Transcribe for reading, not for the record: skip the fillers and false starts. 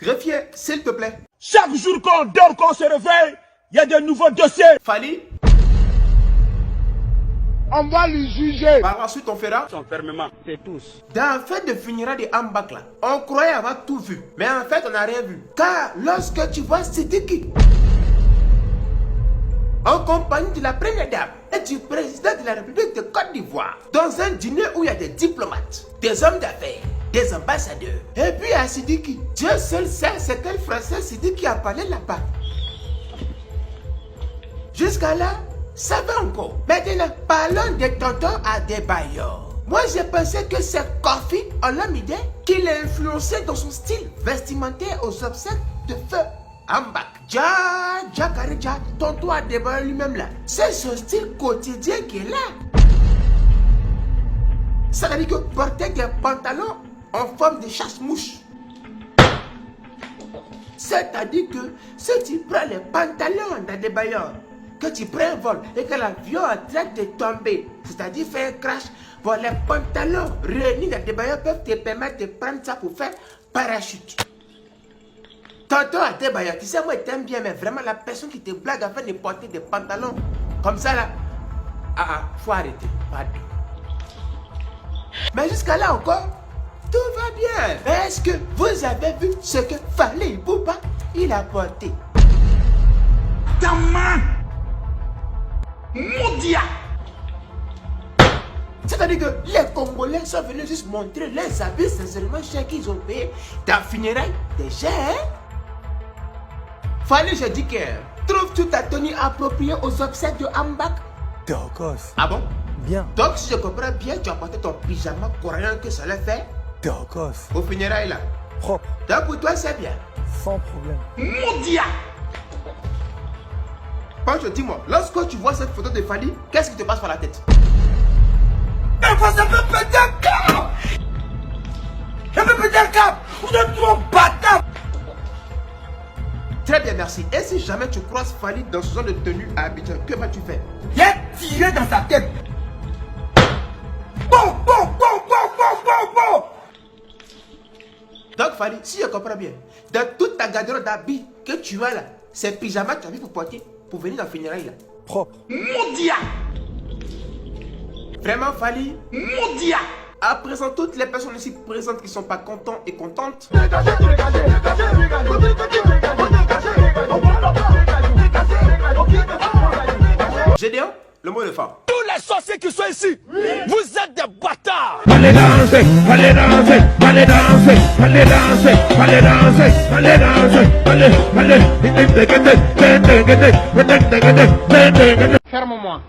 Greffier, s'il te plaît. Chaque jour qu'on dort, qu'on se réveille, il y a de nouveaux dossiers. Fali, On va le juger. par la suite on fera Son fermement, c'est tous. dans la fête de funérailles de Ambak là, on croyait avoir tout vu, mais en fait on n'a rien vu. Car lorsque tu vois Sidiki en compagnie de la première dame et du président de la République de Côte d'Ivoire, dans un dîner où il y a des diplomates, des hommes d'affaires, des ambassadeurs, et puis à Sidiki, Dieu seul sait c'est quel français Sidiki a parlé là-bas. Jusqu'à là, ça va encore. Maintenant, parlons de tonton Adebayor. Moi, j'ai pensé que c'est Kofi Olomide qui l'a influencé dans son style vestimentaire aux obsèques de feu Ambak. Jakarija, tonton Adebayor lui-même là, c'est son style quotidien qui est là. Ça veut dire que porter des pantalons en forme de chasse-mouche. C'est-à-dire que si tu prends les pantalons d'Adebayor, que tu prends un vol et que l'avion est en train de tomber, c'est-à-dire faire un crash, bon, les pantalons réunis d'Adebayor peuvent te permettre de prendre ça pour faire parachute. Tonton Adebayor, tu sais, moi, je t'aime bien, mais vraiment, la personne qui te blague afin de porter des pantalons comme ça, là, faut arrêter. Pardon. Mais jusqu'à là encore, tout va bien. Est-ce que vous avez vu ce que Fally Ipupa, il a porté? Ta main Moudia. C'est-à-dire que les Congolais sont venus juste montrer les habits sincèrement chers qu'ils ont payés dans funérailles déjà, hein? Fally, je dis que trouves-tu ta tenue appropriée aux obsèques de Ambak? Théocos. Ah bon? Bien. Donc si je comprends bien, tu as porté ton pyjama coréen que ça l'a fait Théocos. aux funérailles là. Propre. Donc pour toi c'est bien. Sans problème. Moudia. Pancho, dis-moi, lorsque tu vois cette photo de Fally, qu'est-ce qui te passe par la tête? Mais vous avez pété un câble. J'avais pété un câble. Vous êtes trop bâtard. Très bien, merci. Et si jamais tu croises Fally dans ce genre de tenue à Abidjan, que vas-tu faire? J'ai tiré dans sa tête. Bon, bon, bon, bon, bon, bon, bon. Donc Fally, si je comprends bien, dans toute ta garde-robe d'habits que tu as là, c'est pyjama que tu as vu pour porter pour venir dans le funérailles là. Propre. Moudia. Vraiment Fally, Moudia. à présent toutes les personnes ici présentes qui ne sont pas contents et contentes, Gédéon, le mot de fin. Tous les sorciers qui sont ici, vous êtes des bâtards. Allez danser, allez danser, allez danser, allez danser, allez danser, allez danser, allez, allez, Ferme-moi.